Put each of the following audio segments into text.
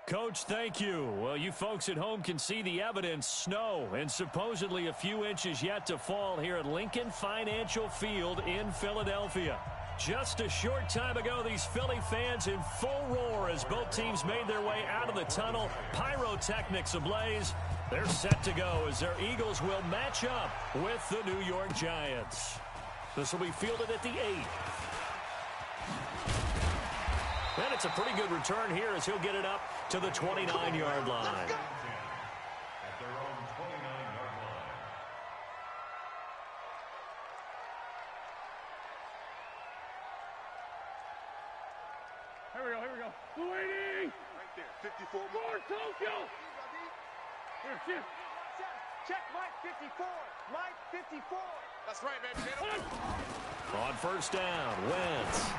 Coach, thank you. Well, you folks at home can see the evidence. Snow and supposedly a few inches yet to fall here at Lincoln Financial Field in Philadelphia. Just a short time ago, these Philly fans in full roar as both teams made their way out of the tunnel. Pyrotechnics ablaze. They're set to go as their Eagles will match up with the New York Giants. This will be fielded at the 8. And it's a pretty good return here as he'll get it up to the 29-yard line. Here we go. Waiting! Right there, 54 more. Tokyo! Here, shift. Check Mike 54. Mike 54. That's right, baby. On first down, Wentz.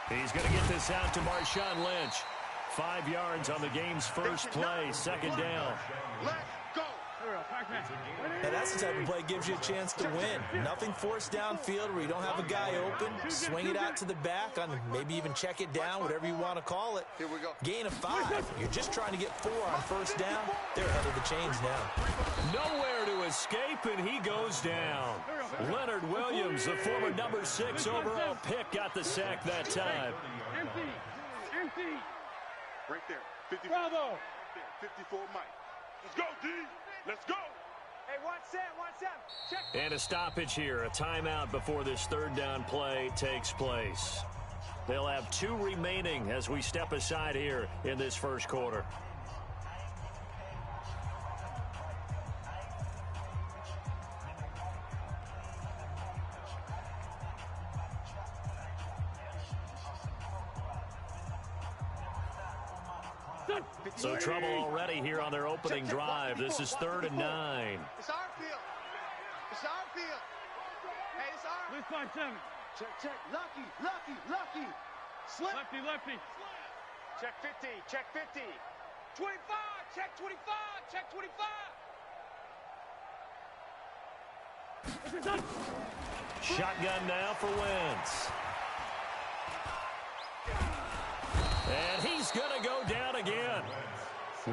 He's going to get this out to Marshawn Lynch. 5 yards on the game's first play, second down. Let's go. Now that's the type of play that gives you a chance to win. Nothing forced downfield where you don't have a guy open. Swing it out to the back, on maybe even check it down, whatever you want to call it. Here we go. Gain of 5. You're just trying to get 4 on first down. They're ahead of the chains now. Nowhere to escape, and he goes down. Leonard Williams, the former number 6 overall pick, got the sack that time. Empty. Right there. 54. Bravo. 54 Mike. Let's go, D. Let's go. Hey, 1 set. Check. And a stoppage here, a timeout before this third down play takes place. They'll have 2 remaining as we step aside here in this first quarter. So trouble already here on their opening drive. This is 3rd and 9. It's our field. Hey, it's our. Let's 5-7. Check. Lucky. Slip. Lefty. Check 50. 25. Check 25. Shotgun now for Wentz. And he's going to go down again.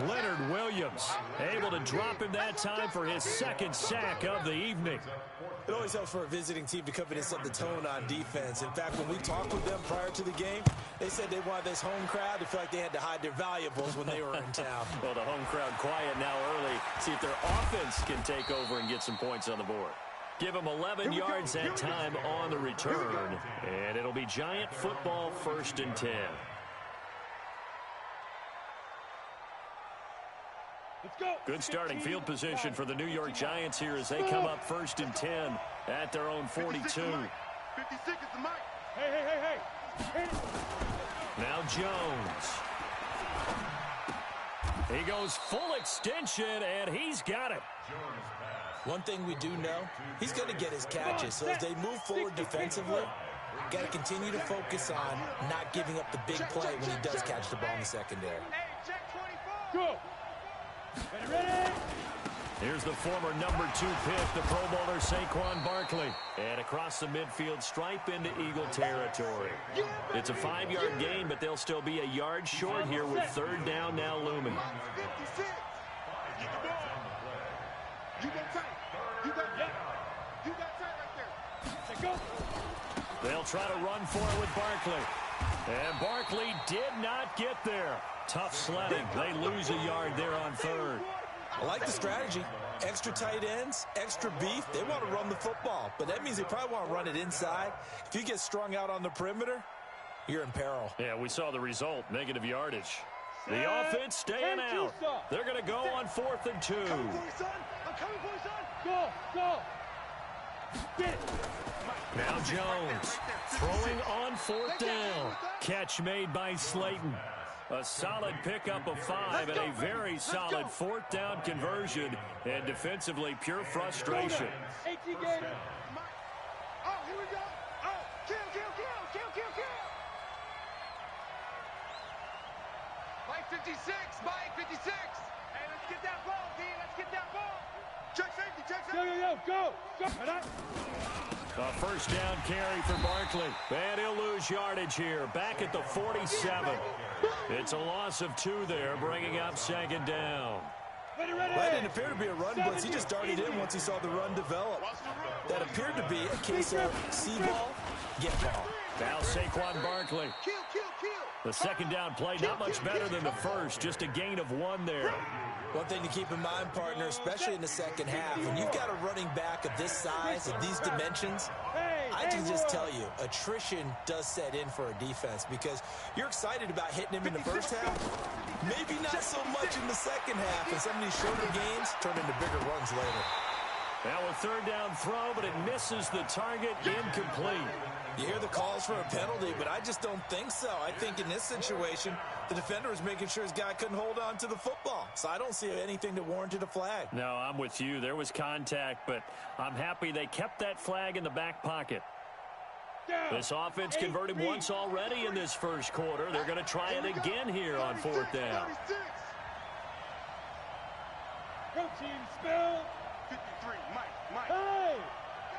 Leonard Williams able to drop him that time for his second sack of the evening. It always helps for a visiting team to come in and set the tone on defense. In fact, when we talked with them prior to the game, they said they wanted this home crowd to feel like they had to hide their valuables when they were in town. Well, the home crowd quiet now early. See if their offense can take over and get some points on the board. Give them 11 yards that time on the return. And it'll be Giant football, 1st and 10. Good starting field position for the New York Giants here as they come up 1st and 10 at their own 42. 56 is the mic. Hey. Now Jones. He goes full extension, and he's got it. One thing we do know, he's going to get his catches. So as they move forward defensively, got to continue to focus on not giving up the big play when he does catch the ball in the secondary. Hey, check 24. Go. Ready. Here's the former number 2 pick, the Pro Bowler Saquon Barkley. And across the midfield stripe into Eagle territory. It's a 5-yard gain, but they'll still be a yard short here with 3rd down now looming. 56. Get the ball. You got tight. You got tight right there. Go. They'll try to run for it with Barkley. And Barkley did not get there. Tough sledding. They lose a yard there on 3rd. I like the strategy. Extra tight ends, extra beef. They want to run the football, but that means they probably want to run it inside. If you get strung out on the perimeter, you're in peril. Yeah, we saw the result. Negative yardage. The offense staying out. They're going to go on 4th and 2. I'm coming for you, son. Go. Get it. Now Jones throwing on 4th down. Catch made by Slayton. A solid pickup of 5 and a very solid 4th down conversion. And defensively, pure frustration. 18 games. Oh, here we go. Oh, kill. Mike 56. Hey, let's get that ball, D. Check safety. Go. A first down carry for Barkley. And he'll lose yardage here. Back at the 47. It's a loss of 2 there, bringing up second down. Ready. Well, that didn't appear to be a run blitz. He just darted in once he saw the run develop. That appeared to be a case of see ball, get ball. Now Saquon Barkley. Kill. The second down play, not much better than the first. Just a gain of 1 there. One thing to keep in mind, partner, especially in the second half, when you've got a running back of this size, of these dimensions, I can just tell you, attrition does set in for a defense because you're excited about hitting him in the first half, maybe not so much in the second half, and some of these shorter gains turn into bigger runs later. Now a third down throw, but it misses the target, incomplete. You hear the calls for a penalty, but I just don't think so. I think in this situation, the defender was making sure his guy couldn't hold on to the football. So I don't see anything that warranted a flag. No, I'm with you. There was contact, but I'm happy they kept that flag in the back pocket. This offense converted once already in this first quarter. They're going to try it again here on 4th down. Go team, spell. 53, Mike.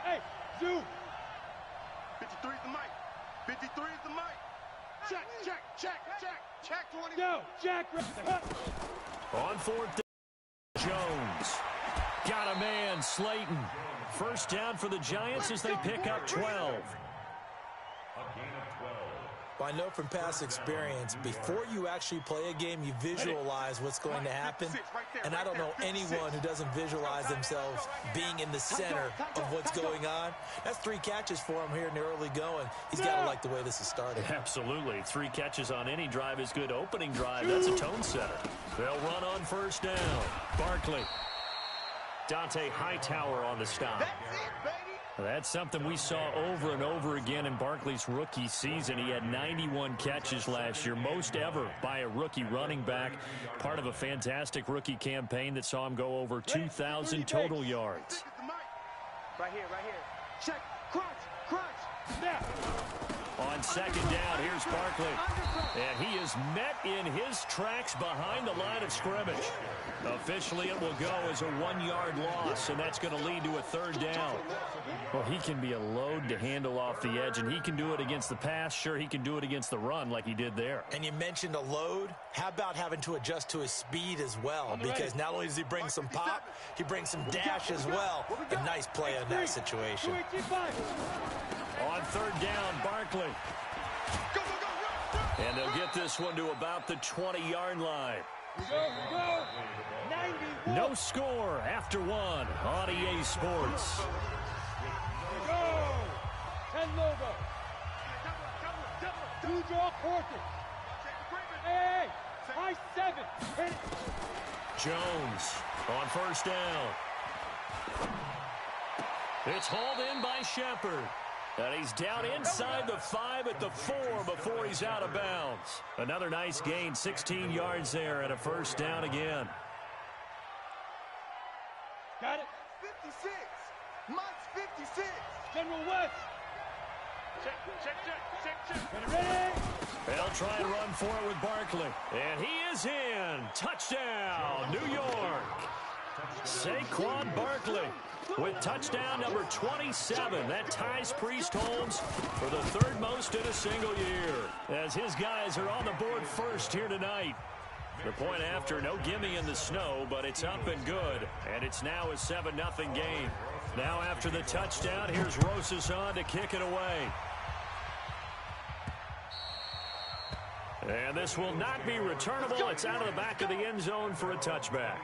Hey, Zoo. 53 is the Mike. 53 is the Mike. Check. 20. Go, Jack. On 4th down, Jones. Got a man, Slayton. First down for the Giants as they pick up 12. Well, I know from past experience, before you actually play a game, you visualize what's going to happen. And I don't know anyone who doesn't visualize themselves being in the center of what's going on. That's 3 catches for him here in the early going. He's got to like the way this is starting. Absolutely. 3 catches on any drive is good. Opening drive, that's a tone setter. They'll run on first down. Barkley. Dante Hightower on the stop. That's it, baby. That's something we saw over and over again in Barkley's rookie season. He had 91 catches last year, most ever by a rookie running back. Part of a fantastic rookie campaign that saw him go over 2,000 total yards. Right here. Check. Crunch. Snap. On second down, here's Barkley. And he is met in his tracks behind the line of scrimmage. Officially, it will go as a 1-yard loss, and that's going to lead to a third down. Well, he can be a load to handle off the edge, and he can do it against the pass. Sure, he can do it against the run like he did there. And you mentioned a load. How about having to adjust to his speed as well? Because not only does he bring some pop, he brings some dash as well. A nice play in that situation. On third down, Barkley. And they'll get this one to about the 20-yard line. Go. 91. No score after 1 on EA Sports. Go. 10 Lobo. Two draw quarter. Hey. High 7. Hit it. Jones on first down. It's hauled in by Shepard. And he's down inside the 5 at the 4 before he's out of bounds. Another nice gain, 16 yards there and a first down again. Got it. 56. Mike's 56. General West. Check. Ready. They'll try and run for it with Barkley. And he is in. Touchdown, New York. Saquon Barkley with touchdown number 27. That ties Priest Holmes for the 3rd most in a single year, as his guys are on the board first here tonight. The point after, no gimme in the snow, but it's up and good, and it's now a 7-0 game. Now after the touchdown, here's Rosas on to kick it away. And this will not be returnable. It's out of the back of the end zone for a touchback.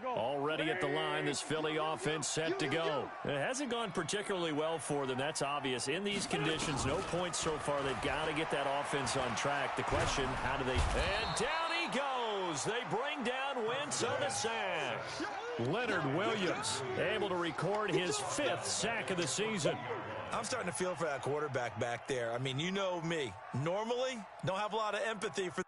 Already at the line, this Philly offense set to go. It hasn't gone particularly well for them. That's obvious. In these conditions, no points so far. They've got to get that offense on track. The question, how do they... And down he goes. They bring down Wentz on the sack. Leonard Williams able to record his 5th sack of the season. I'm starting to feel for that quarterback back there. I mean, you know me. Normally, don't have a lot of empathy for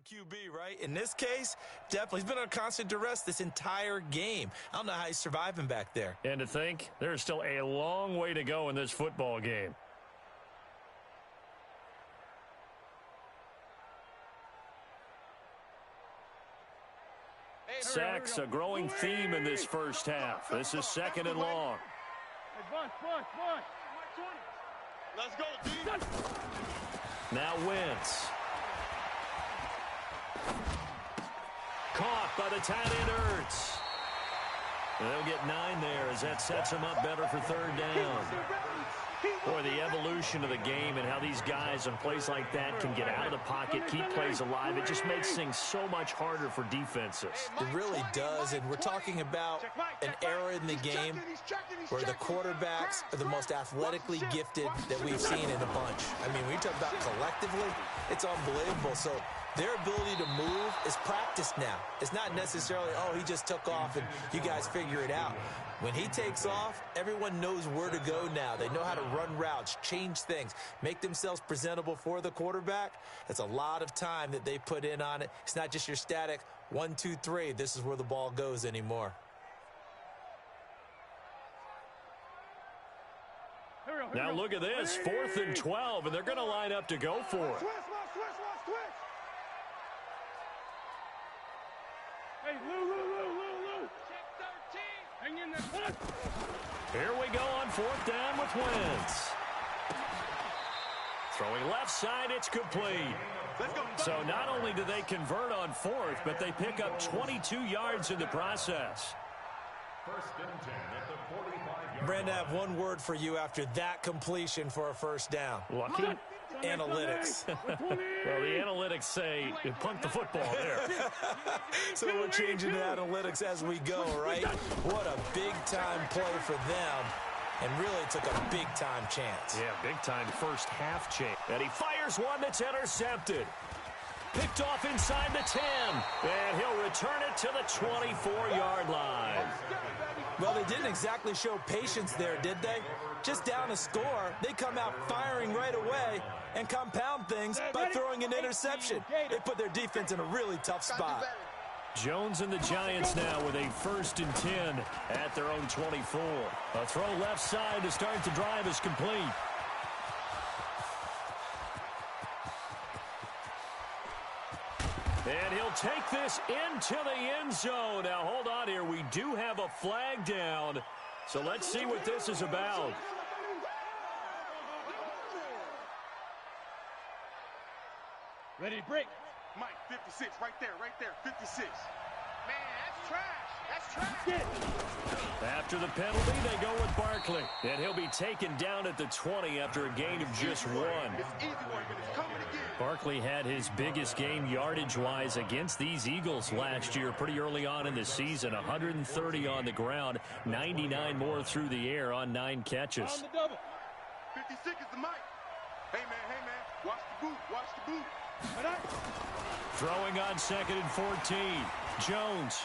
QB, right? In this case, definitely. He's been under constant duress this entire game. I don't know how he's surviving back there. And to think, there's still a long way to go in this football game. Sacks, a growing theme in this first half. This is 2nd and long. Let's go, D. Now Wentz. Caught by the tight end Ertz. They'll get 9 there as that sets them up better for 3rd down. Boy, the evolution of the game and how these guys in plays like that can get out of the pocket, keep plays alive, it just makes things so much harder for defenses. It really does, and we're talking about an era in the game where the quarterbacks are the most athletically gifted that we've seen in a bunch. I mean, when you talk about collectively, it's unbelievable. So their ability to move is practiced now. It's not necessarily, oh, he just took off and you guys figure it out. When he takes off, everyone knows where to go now. They know how to run routes, change things, make themselves presentable for the quarterback. It's a lot of time that they put in on it. It's not just your static 1, 2, 3. This is where the ball goes anymore. Now look at this, 4th and 12, and they're going to line up to go for it. Hey, Lou. Check 13. Hang in there. Here we go on 4th down with Wentz. Throwing left side, it's complete. So not only do they convert on 4th, but they pick up 22 yards in the process. 1st and 10 at the 45-yard. Brandon, I have one word for you after that completion for a 1st down. Lucky? Analytics. Well, the analytics say you punt the football there. So we're changing the analytics as we go, right? What a big-time play for them, and really took a big-time chance. Yeah, big-time first half change. And he fires one that's intercepted. Picked off inside the 10, and he'll return it to the 24-yard line. Well, they didn't exactly show patience there, did they? Just down a score, they come out firing right away and compound things by throwing an interception. They put their defense in a really tough spot. Jones and the Giants now with a 1st and 10 at their own 24. A throw left side to start the drive is complete. And he'll take this into the end zone. Now, hold on here. We do have a flag down. So let's see what this is about. Ready to break. Mike, 56, right there, 56. Man, that's trash. That's trash. After the penalty, they go with Barkley. And he'll be taken down at the 20 after a gain of just 1. It's easy work, and it's coming again. Barkley had his biggest game yardage-wise against these Eagles last year pretty early on in the season. 130 on the ground, 99 more through the air on 9 catches. On the double. 56 is the mic. Hey, man, watch the boot, watch the boot. Throwing on 2nd and 14. Jones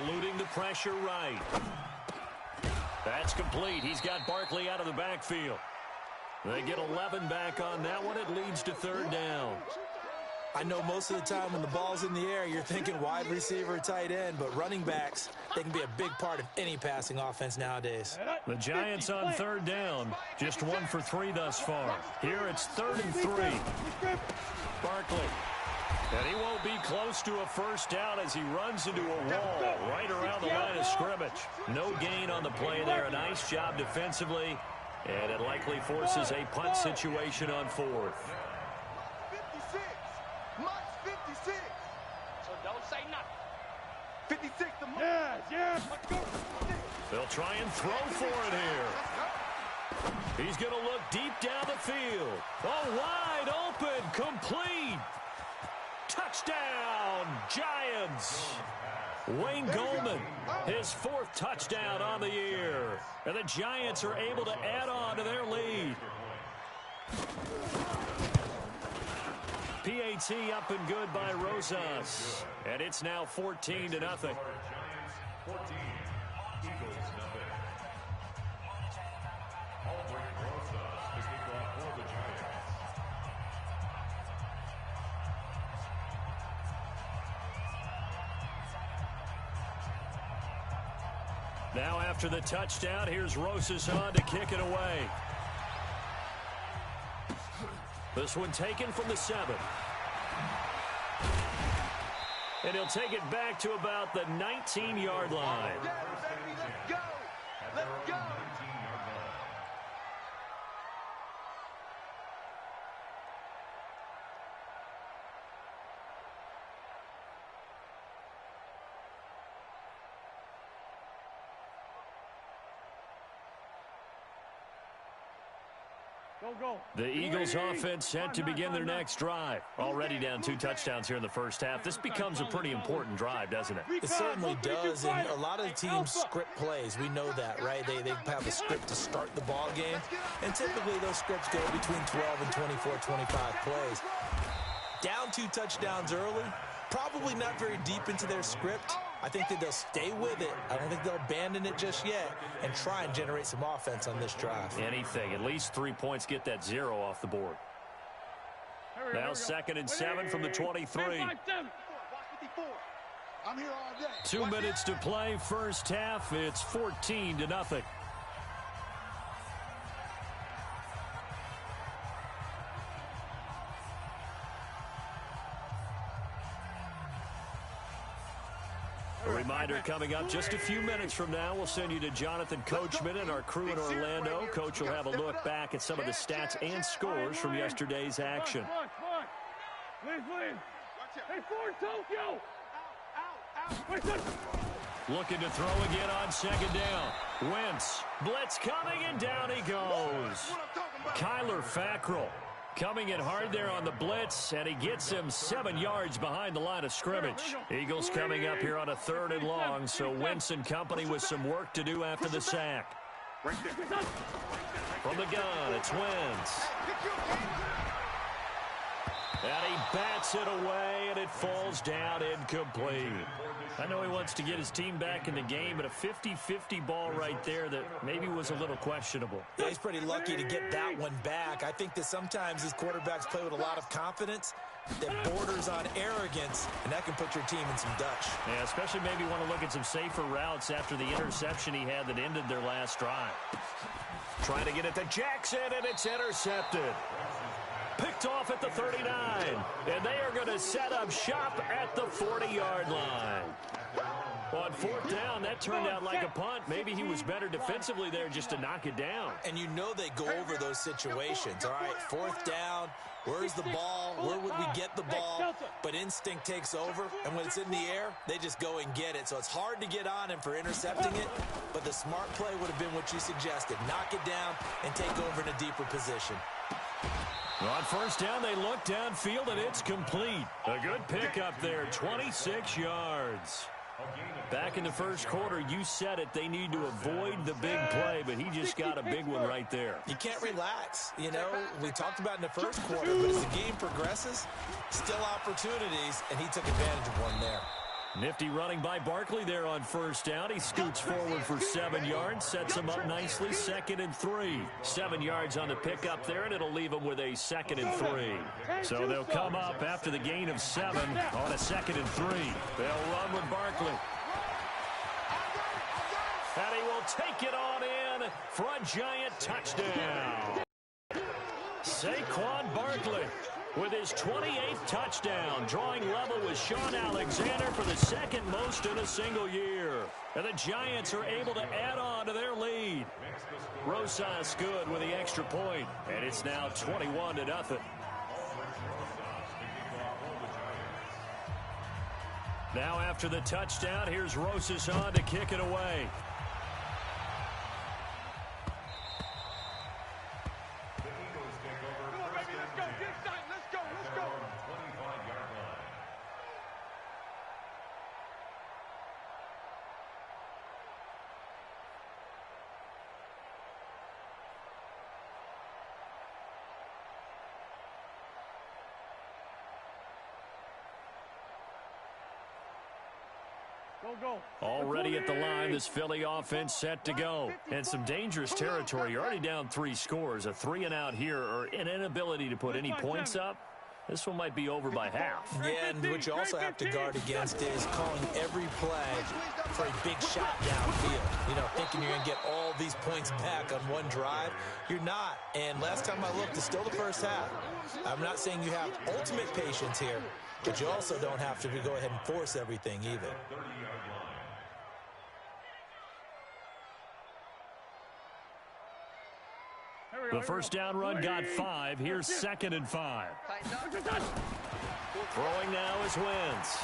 eluding the pressure right. That's complete. He's got Barkley out of the backfield. They get 11 back on that one. It leads to 3rd down. I know most of the time when the ball's in the air, you're thinking wide receiver, tight end, but running backs, they can be a big part of any passing offense nowadays. The Giants on 3rd down. Just 1 for 3 thus far. Here it's 3rd and 3. Barkley. And he won't be close to a 1st down as he runs into a wall right around the line of scrimmage. No gain on the play there. A nice job defensively. And it likely forces a punt situation on 4th. 56. Mike's 56. So don't say nothing. 56 the Mike. Yeah. Let's go. They'll try and throw for it here. He's going to look deep down the field. Oh, wide open, complete. Touchdown, Giants. Wayne Goldman, his 4th touchdown on the year. And the Giants are able to add on to their lead. PAT up and good by Rosas. And it's now 14-0. Giants 14, Eagles nothing. Albert Rosas to kick off for the Giants. Now after the touchdown, here's Rosas to kick it away. This one taken from the 7. And he'll take it back to about the 19-yard line. Yeah, baby, let's go. Let's go. The Eagles offense set to begin their next drive. Already down 2 touchdowns here in the first half. This becomes a pretty important drive, doesn't it? It certainly does, and a lot of the teams script plays. We know that, right? They have a script to start the ball game, and typically those scripts go between 12 and 24, 25 plays. Down 2 touchdowns early, probably not very deep into their script. I think that they'll stay with it. I don't think they'll abandon it just yet and try and generate some offense on this drive. Anything. At least 3 points, get that 0 off the board. Now 2nd and 7 from the 23. I'm here all day. 2 minutes to play. First half, it's 14-0. A reminder coming up just a few minutes from now, we'll send you to Jonathan Coachman and our crew in Orlando. Coach will have a look back at some of the stats and scores from yesterday's action. Please. Hey, Ford, Tokyo! Looking to throw again on 2nd down. Wentz, blitz coming, and down he goes. Kyler Fackrell coming in hard there on the blitz, and he gets him 7 yards behind the line of scrimmage. Eagles coming up here on a 3rd and long, so Wentz and company with some work to do after the sack. From the gun, it's Wentz. And he bats it away, and it falls down incomplete. I know he wants to get his team back in the game, but a 50-50 ball right there that maybe was a little questionable. Yeah, he's pretty lucky to get that one back. I think that sometimes these quarterbacks play with a lot of confidence that borders on arrogance, and that can put your team in some Dutch. Yeah, especially maybe want to look at some safer routes after the interception he had that ended their last drive. Trying to get it to Jackson, and it's intercepted. Picked off at the 39, and they are going to set up shop at the 40-yard line. On 4th down, that turned out like a punt. Maybe he was better defensively there just to knock it down. And you know they go over those situations. All right, 4th down, where's the ball? Where would we get the ball? But instinct takes over, and when it's in the air, they just go and get it. So it's hard to get on him for intercepting it, but the smart play would have been what you suggested. Knock it down and take over in a deeper position. On 1st down, they look downfield, and it's complete. A good pickup there, 26 yards. Back in the first quarter, you said it, they need to avoid the big play, but he just got a big one right there. You can't relax. You know, we talked about in the first quarter, but as the game progresses, still opportunities, and he took advantage of one there. Nifty running by Barkley there on 1st down. He scoots forward for 7 yards, sets him up nicely, 2nd and 3. 7 yards on the pickup there, and it'll leave him with a 2nd and 3. So they'll come up after the gain of 7 on a 2nd and 3. They'll run with Barkley. And he will take it on in for a giant touchdown. Saquon Barkley with his 28th touchdown, drawing level with Sean Alexander for the 2nd most in a single year. And the Giants are able to add on to their lead. Rosas good with the extra point, and it's now 21-0. Now after the touchdown, here's Rosas to kick it away. Already at the line, this Philly offense set to go. And some dangerous territory. You're already down 3 scores. A 3-and-out here or an inability to put any points up. This one might be over by half. Yeah, and what you also have to guard against is calling every play for a big shot downfield. You know, thinking you're going to get all these points back on one drive. You're not. And last time I looked, it's still the first half. I'm not saying you have ultimate patience here, but you also don't have to go ahead and force everything either. The first down run got 5. Here's 2nd and 5. Throwing now is Wentz.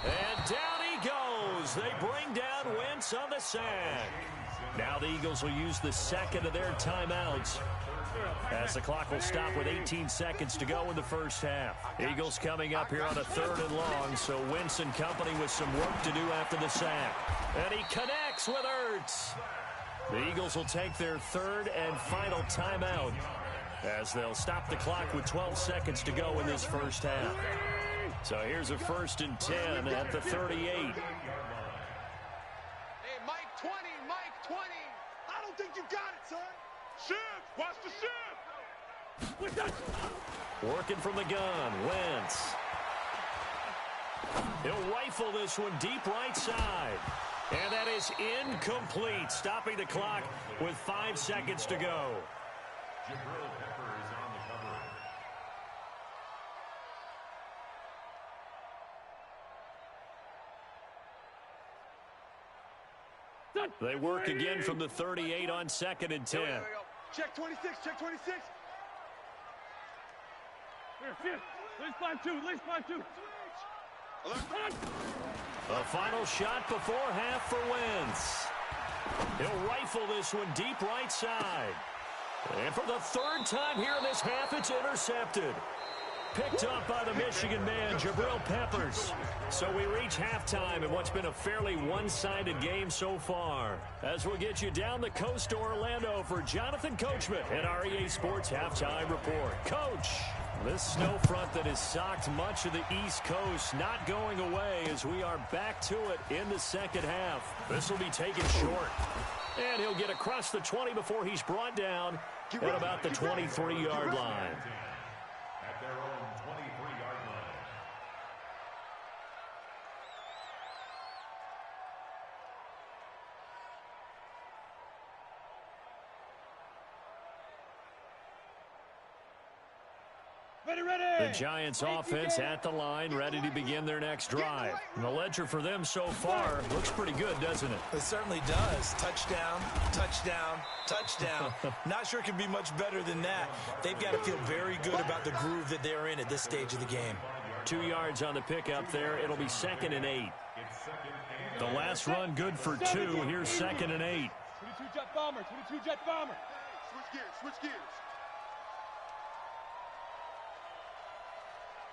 And down he goes. They bring down Wentz on the sack. Now the Eagles will use the second of their timeouts, as the clock will stop with 18 seconds to go in the first half. Eagles coming up here on a 3rd and long, so Wentz and company with some work to do after the sack. And he connects with Ertz. The Eagles will take their 3rd and final timeout, as they'll stop the clock with 12 seconds to go in this first half. So here's a 1st and 10 at the 38. Hey, Mike 20, Mike 20. I don't think you got it, son. Shift! Watch the shift! Working from the gun, Wentz. He'll rifle this one deep right side. And that is incomplete, stopping the clock with 5 seconds to go. Jabril Pepper is on the cover. They work again from the 38 on 2nd and 10. Check 26, check 26. Let's find two. A final shot before half for Wentz. He'll rifle this one deep right side. And for the 3rd time here in this half, it's intercepted. Picked up by the Michigan man, Jabril Peppers. So we reach halftime in what's been a fairly one-sided game so far. As we'll get you down the coast to Orlando for Jonathan Coachman and our EA Sports Halftime Report. Coach, this snow front that has socked much of the East Coast not going away as we are back to it in the second half. This will be taken short. And he'll get across the 20 before he's brought down at about the 23-yard line. At their own 23-yard line. The Giants offense at the line, ready to begin their next drive. And the ledger for them so far looks pretty good, doesn't it? It certainly does. Touchdown, touchdown, touchdown. Not sure it could be much better than that. They've got to feel very good about the groove that they're in at this stage of the game. 2 yards on the pickup there. It'll be 2nd and 8. The last run good for 2. Here's 2nd and 8. 22-jet bomber, 22-jet bomber. Switch gears.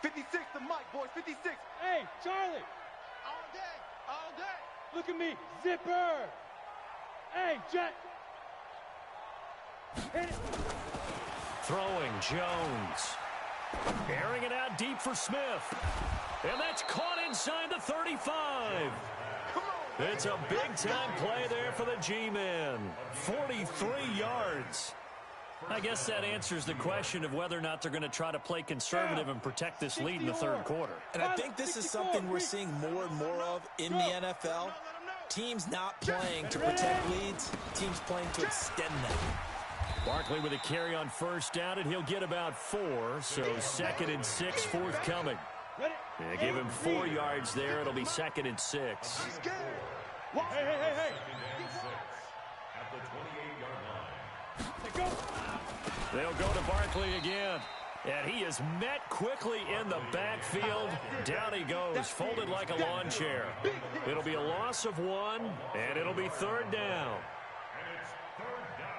56 to Mike, boys, 56. Hey, Charlie. All day. Look at me, zipper. Hey, Jet. Hit it. Throwing Jones. Airing it out deep for Smith. And that's caught inside the 35. It's a big-time play there for the G-men. 43 yards. I guess that answers the question of whether or not they're going to try to play conservative and protect this lead in the 3rd quarter. And I think this is something we're seeing more and more of in the NFL. Teams not playing to protect leads, teams playing to extend them. Barkley with a carry on 1st down, and he'll get about 4, so 2nd and 6 forthcoming. They give him 4 yards there. It'll be 2nd and 6. Hey. At the 28-yard line. They'll go to Barkley again. And he is met quickly in the backfield. Down he goes, folded like a lawn chair. It'll be a loss of 1, and it'll be 3rd down. And it's 3rd down.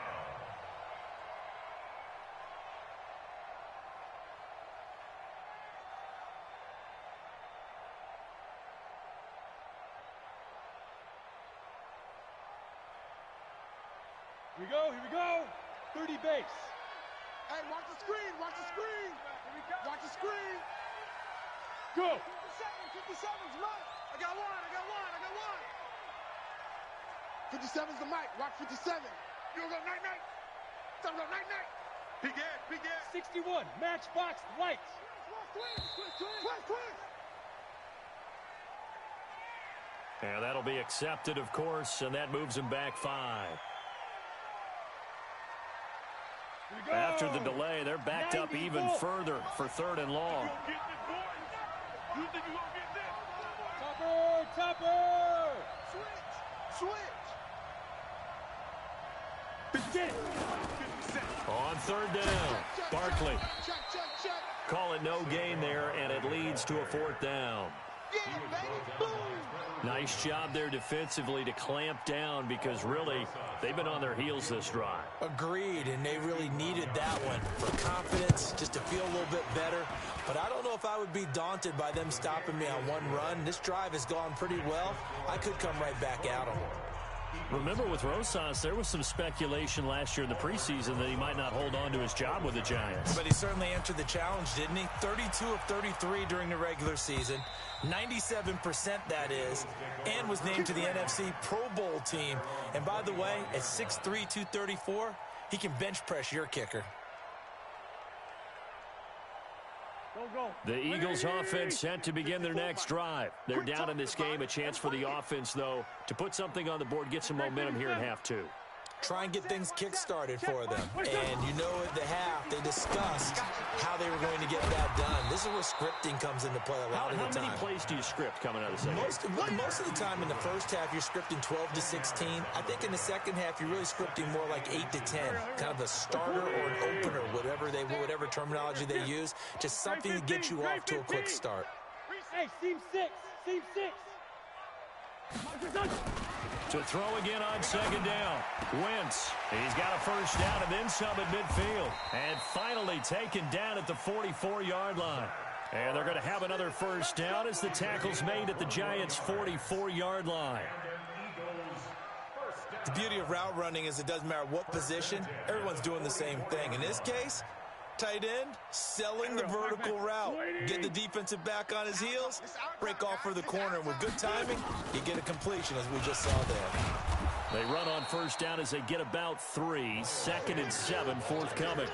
Here we go. 30 base. Hey, watch the screen. Watch the screen. Go. 57's Mike. I got one. 57's the Mike. Watch 57. You gonna go night-night? Tell him go night-night. Begin. 61, matchbox lights. And that'll be accepted, of course, and that moves him back 5. After the delay, they're backed up even further for 3rd and long. You think you're gonna get this? Topper! Switch! On 3rd down, Barkley. Call it no gain there, and it leads to a 4th down. Nice job there defensively to clamp down because really they've been on their heels this drive. Agreed, and they really needed that one for confidence, just to feel a little bit better. But I don't know if I would be daunted by them stopping me on one run. This drive has gone pretty well. I could come right back at them. Remember with Rosas, there was some speculation last year in the preseason that he might not hold on to his job with the Giants. But he certainly answered the challenge, didn't he? 32 of 33 during the regular season, 97% that is, and was named to the NFC Pro Bowl team. And by the way, at 6'3", 234, he can bench press your kicker. The Eagles offense set to begin their next drive. They're down in this game. A chance for the offense, though, to put something on the board, get some momentum here in half 2. Try and get things kick-started for them. And you know at the half, they discussed how they were going to get that done. This is where scripting comes into play a lot of the time. How many plays do you script coming out of the second? Most of the time in the first half, you're scripting 12 to 16. I think in the second half, you're really scripting more like 8 to 10. Kind of a starter or an opener, whatever terminology they use. Just something to get you off to a quick start. Hey, seam 6. To throw again on 2nd down. Wentz. He's got a 1st down and then some at midfield. And finally taken down at the 44-yard line. And they're going to have another 1st down as the tackle's made at the Giants' 44-yard line. The beauty of route running is it doesn't matter what position. Everyone's doing the same thing. In this case, tight end, selling the vertical route. Get the defensive back on his heels, break off for the corner, and with good timing, you get a completion, as we just saw there. They run on 1st down as they get about 3. 2nd and 7 forthcoming.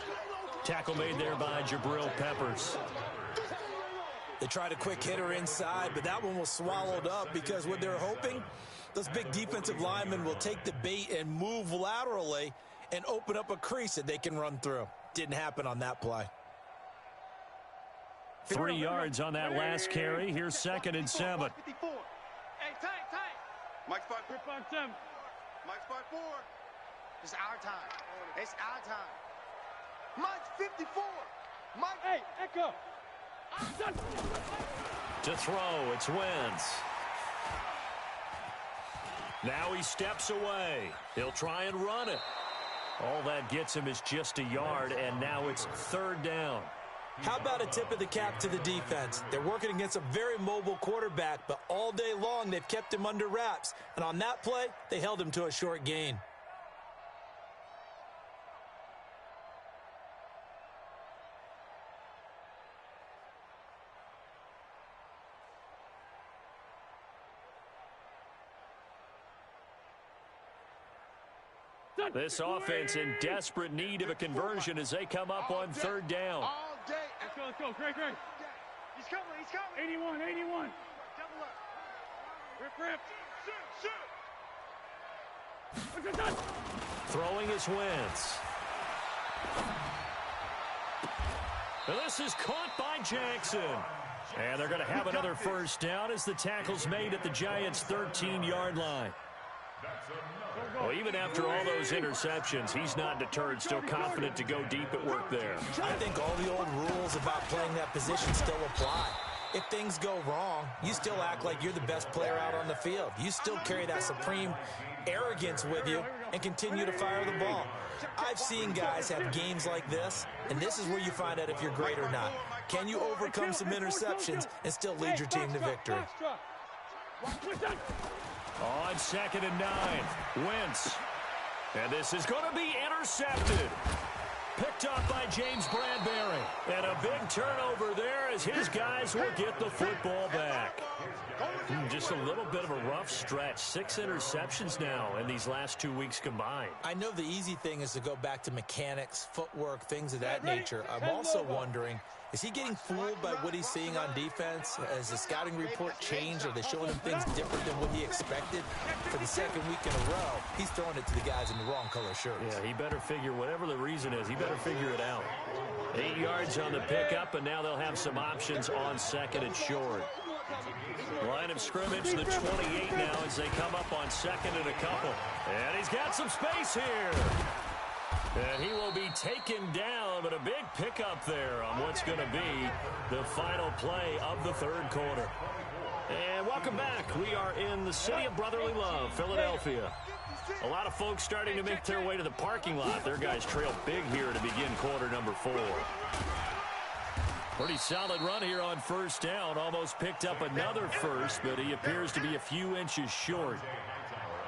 Tackle made there by Jabril Peppers. They tried a quick hitter inside, but that one was swallowed up because what they're hoping, those big defensive linemen will take the bait and move laterally and open up a crease that they can run through. Didn't happen on that play. 3 yards on that last carry. Here's 2nd and 7. Hey, tight. Mike spot 4. Mike spot 4. It's our time. Mike's 54. Mike. Hey, Echo. To throw, it's Wentz. Now he steps away. He'll try and run it. All that gets him is just a yard, and now it's 3rd down. How about a tip of the cap to the defense? They're working against a very mobile quarterback, but all day long they've kept him under wraps. And on that play, they held him to a short gain. This offense in desperate need of a conversion as they come up on 3rd down. All day. Let's go. Great. He's coming. 81. Double up. Rip. Throwing is Wentz. And this is caught by Jackson. And they're going to have another 1st down as the tackle's made at the Giants' 13-yard line. Well, even after all those interceptions, he's not deterred, still confident to go deep at work there. I think all the old rules about playing that position still apply. If things go wrong, you still act like you're the best player out on the field. You still carry that supreme arrogance with you and continue to fire the ball. I've seen guys have games like this, and this is where you find out if you're great or not. Can you overcome some interceptions and still lead your team to victory? On 2nd and 9, Wentz. And this is going to be intercepted. picked up by James Bradbury. And a big turnover there as his guys will get the football back. Just a little bit of a rough stretch. 6 interceptions now in these last 2 weeks combined. I know the easy thing is to go back to mechanics, footwork, things of that nature. I'm also wondering, is he getting fooled by what he's seeing on defense? Has the scouting report changed? Are they showing him things different than what he expected? For the second week in a row, he's throwing it to the guys in the wrong color shirts. Yeah, he better figure, whatever the reason is, he better figure it out. 8 yards on the pickup, and now they'll have some options on second and short. Line of scrimmage, the 28 now as they come up on second and a couple. And he's got some space here. And he will be taken down, but a big pickup there on what's going to be the final play of the third quarter. And welcome back. We are in the city of brotherly love, Philadelphia. A lot of folks starting to make their way to the parking lot. Their guys trail big here to begin quarter number 4. Pretty solid run here on first down. Almost picked up another first, but he appears to be a few inches short.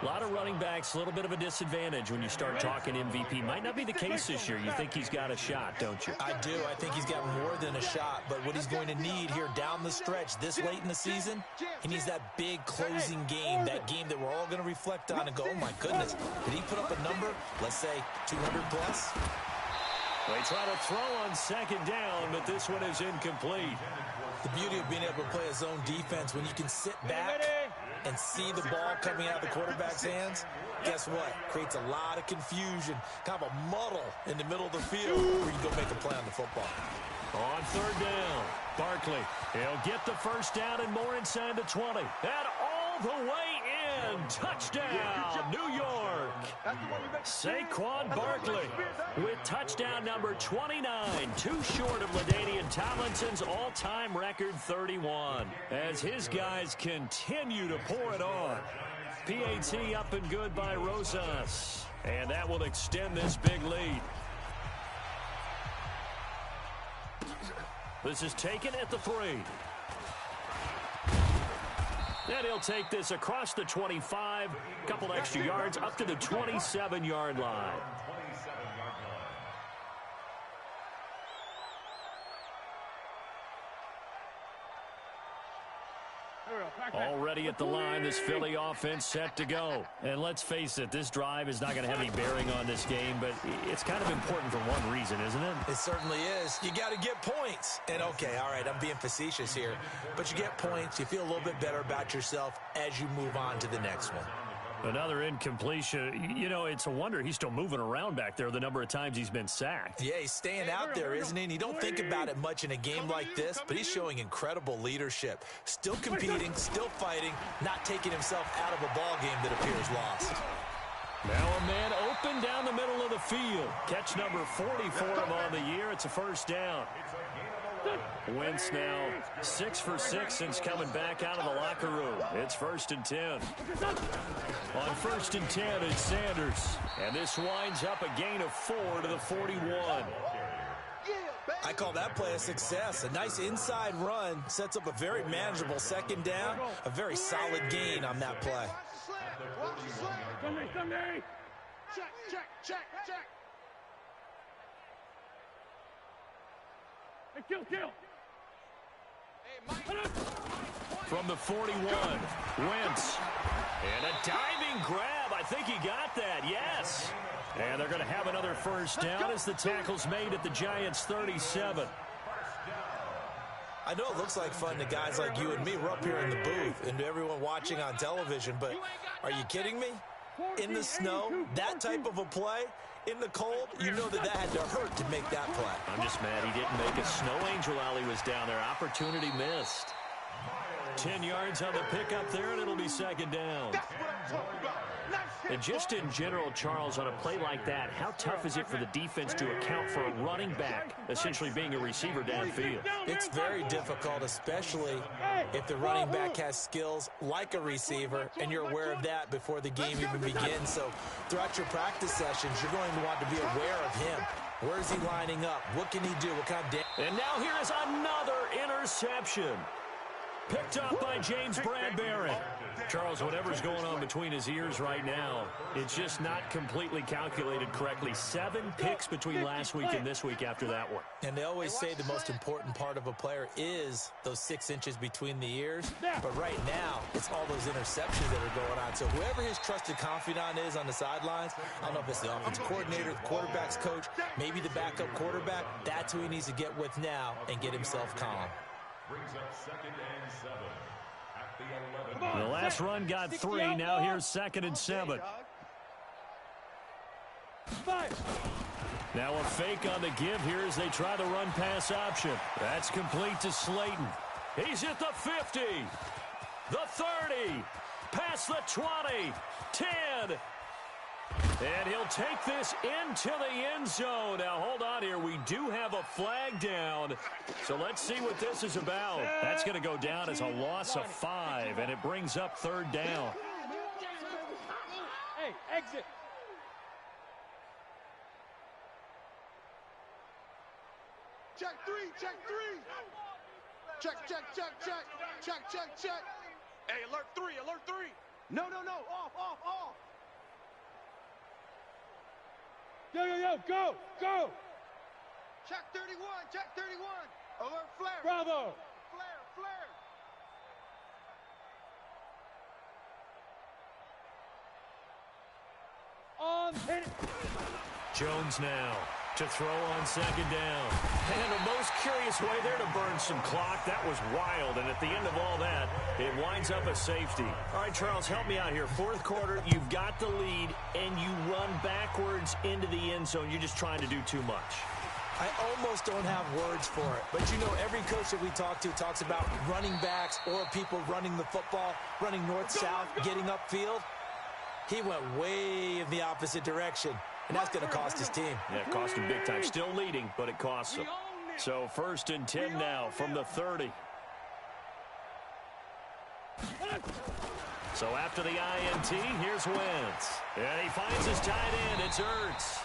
A lot of running backs, a little bit of a disadvantage when you start talking MVP. Might not be the case this year. You think he's got a shot, don't you? I do. I think he's got more than a shot. But what he's going to need here down the stretch this late in the season, he needs that big closing game, that game that we're all going to reflect on and go, oh, my goodness, did he put up a number, let's say 200 plus? They try to throw on second down, but this one is incomplete. The beauty of being able to play a zone defense, when you can sit back and see the ball coming out of the quarterback's hands, guess what? Creates a lot of confusion, kind of a muddle in the middle of the field where you can go make a play on the football. On third down, Barkley. He'll get the first down and more inside the 20. And all the way in. Touchdown, New York. Saquon Barkley with touchdown number 29. Too short of LaDainian Tomlinson's all-time record 31. As his guys continue to pour it on. PAT up and good by Rosas. And that will extend this big lead. This is taken at the 3. And he'll take this across the 25, couple extra yards, up to the 27-yard line. Already at the line, this Philly offense set to go. And let's face it, this drive is not going to have any bearing on this game, but it's kind of important for one reason, isn't it? It certainly is. You got to get points. And, okay, all right, I'm being facetious here. But you get points, you feel a little bit better about yourself as you move on to the next one. Another incompletion. You know, it's a wonder he's still moving around back there the number of times he's been sacked. Yeah, he's staying out there, isn't he? And you don't think about it much in a game like this, but he's showing incredible leadership. Still competing, still fighting, not taking himself out of a ball game that appears lost. Now a man open down the middle of the field. Catch number 40 for him on the year. It's a first down. Wentz now 6 for 6 since coming back out of the locker room. It's 1st and 10. On 1st and 10, it's Sanders. And this winds up a gain of 4 to the 41. I call that play a success. A nice inside run sets up a very manageable second down. A very solid gain on that play. Check. Kill. From the 41, Wentz. And a diving grab. I think he got that, yes. And they're going to have another first down as the tackle's made at the Giants' 37. I know it looks like fun to guys like you and me. We're up here in the booth and to everyone watching on television, but are you kidding me? In the snow, that type of a play, in the cold, you know that had to hurt to make that play. I'm just mad he didn't make a snow angel while he was down there. Opportunity missed. 10 yards on the pickup there, and it'll be second down. And just in general, Charles, on a play like that, how tough is it for the defense to account for a running back essentially being a receiver downfield? It's very difficult, especially if the running back has skills like a receiver, and you're aware of that before the game even begins. So throughout your practice sessions, you're going to want to be aware of him. Where is he lining up? What can he do? What kind of damage? And now here is another interception. Picked up by James Bradbury. Charles, whatever's going on between his ears right now, it's just not completely calculated correctly. 7 picks between last week and this week after that one. And they always say the most important part of a player is those 6 inches between the ears. But right now, it's all those interceptions that are going on. So whoever his trusted confidant is on the sidelines, I don't know if it's the offensive coordinator, the quarterback's coach, maybe the backup quarterback, that's who he needs to get with now and get himself calm. Brings up 2nd and 7 at the 11. The last run got 3. Now here's 2nd and 7. Now a fake on the give here as they try the run-pass option. That's complete to Slayton. He's at the 50, the 30, past the 20, 10. And he'll take this into the end zone. Now, hold on here. We do have a flag down. So let's see what this is about. That's going to go down as a loss of 5, and it brings up 3rd down. Hey, exit. Check 3, check 3. Check, check, check, check. Check, check, check. Hey, alert 3, alert 3. No, no, no. Off, off, off. Yo, yo, yo, go, go. Check 31, check 31. Alert flare. Bravo. Flare, flare. On, hit it. Jones now to throw on 2nd down. And the most curious way there to burn some clock. That was wild. And at the end of all that, it winds up a safety. All right, Charles, help me out here. 4th quarter, you've got the lead, and you run backwards into the end zone. You're just trying to do too much. I almost don't have words for it. But, you know, every coach that we talk to talks about running backs or people running the football, running north-south, getting upfield. He went way in the opposite direction, and that's going to cost his team. Yeah, it cost him big time. Still leading, but it costs him. So 1st and 10 now from the 30. So after the INT, here's Wentz. And he finds his tight end. It's Ertz.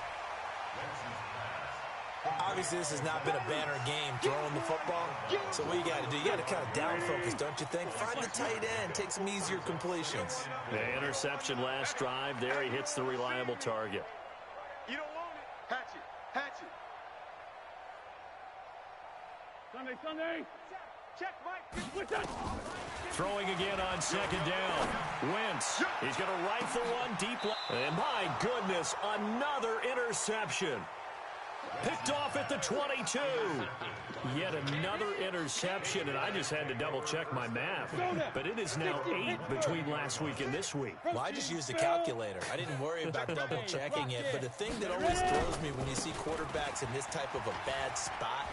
Obviously, this has not been a banner game throwing the football. So what you got to do, you got to kind of down focus, don't you think? Find the tight end, take some easier completions. The interception last drive. There he hits the reliable target. You don't want it. Hatch it, hatch it. Sunday, Sunday. Check, Mike. What's that? Throwing again on 2nd down. Wentz. He's going to rifle one deep left. And my goodness, another interception. Picked off at the 22. Yet another interception, and I just had to double-check my math. But it is now 8 between last week and this week. Well, I just used a calculator. I didn't worry about double-checking it. But the thing that always throws me when you see quarterbacks in this type of a bad spot,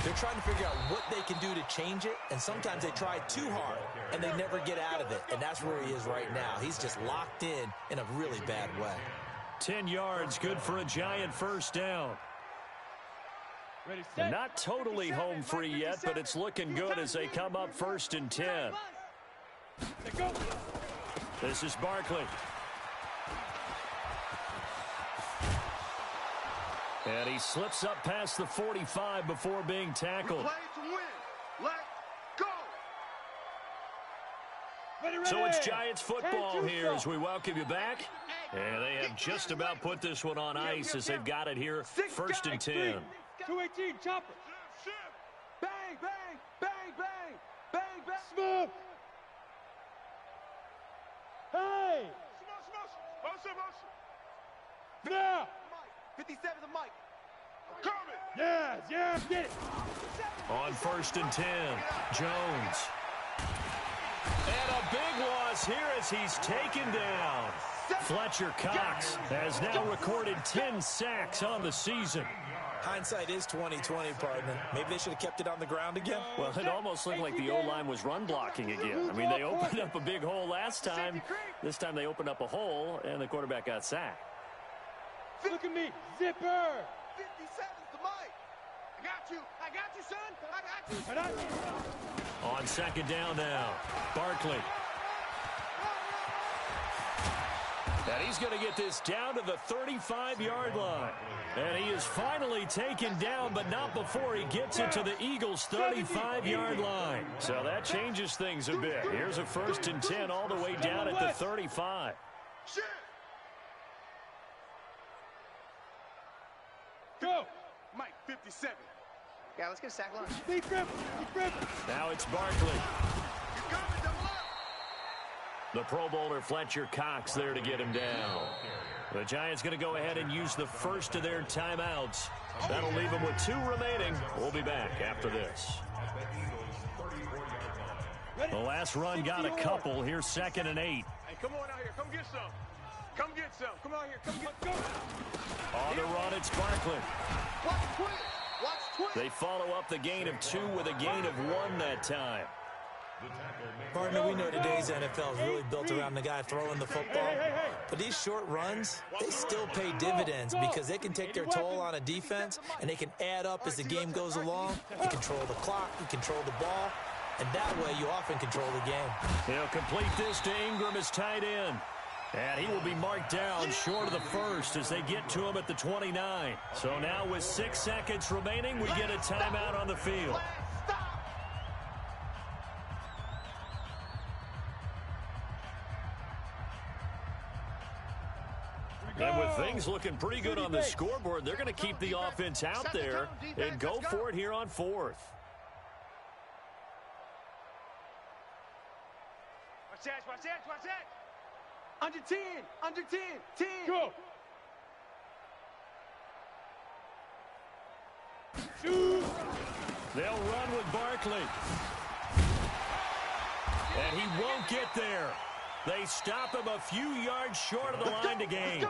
they're trying to figure out what they can do to change it, and sometimes they try too hard, and they never get out of it. And that's where he is right now. He's just locked in a really bad way. 10 yards, good for a Giant 1st down. Ready, Not totally home free yet, but it's looking good as they come up 1st and 10. Go. This is Barkley. And he slips up past the 45 before being tackled. Play to win. Let go. Ready, So it's Giants football here as we welcome you back. And they have just about put this one on ice as they've got it here 1st and 10. 218, chopper. Bang, bang, bang, bang, bang, bang. Smoke. Hey. Motion, motion. Now. 57 to Mike. Coming. Yes, get it. On 1st and 10, Jones. And a big loss here as he's taken down. Fletcher Cox has now recorded 10 sacks on the season. Hindsight is 20/20, partner. Maybe they should have kept it on the ground again. Well, it almost looked like the O-line was run blocking again. I mean, they opened up a big hole last time. This time they opened up a hole, and the quarterback got sacked. Look at me. Zipper. 57 to Mike. I got you, son. I got you. On 2nd down now, Barkley. And he's going to get this down to the 35-yard line. And he is finally taken down, but not before he gets it to the Eagles' 35-yard line. So that changes things a bit. Here's a 1st and 10 all the way down at the 35. Go. Mike, 57. Yeah, let's get a sack lunch. Now it's Barkley. The Pro Bowler Fletcher Cox there to get him down. The Giants going to go ahead and use the first of their timeouts. That'll leave them with 2 remaining. We'll be back after this. The last run got a couple. Here's 2nd and 8. Hey, come on out here. Come get some. Come get some. Come out here. Come get go. On the run, it's Barkley. Watch twist. Watch twist. They follow up the gain of 2 with a gain of 1 that time. Partner, we know today's NFL is really built around the guy throwing the football. But these short runs, they still pay dividends because they can take their toll on a defense, and they can add up as the game goes along. You control the clock, you control the ball, and that way you often control the game. He'll complete this to Ingram as tight end. And he will be marked down short of the first as they get to him at the 29. So now with 6 seconds remaining, we get a timeout on the field. And with things looking pretty good on the scoreboard, they're going to keep the offense out there and go for it here on 4th. Watch that, watch that, watch that. Under 10, under 10, 10. Go. They'll run with Barkley. And he won't get there. They stop him a few yards short of the line to gain.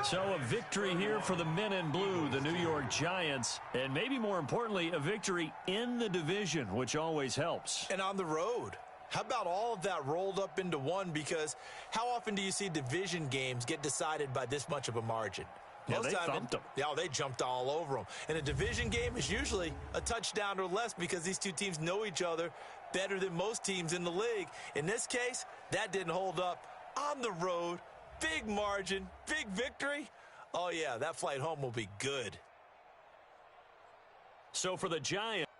So a victory here for the men in blue, the New York Giants. And maybe more importantly, a victory in the division, which always helps. And on the road. How about all of that rolled up into one? Because how often do you see division games get decided by this much of a margin? Yeah, they thumped them. Yeah, they jumped all over them. And a division game is usually a touchdown or less because these two teams know each other better than most teams in the league. In this case, that didn't hold up. On the road, big margin, big victory. Oh, yeah, that flight home will be good. So for the Giants,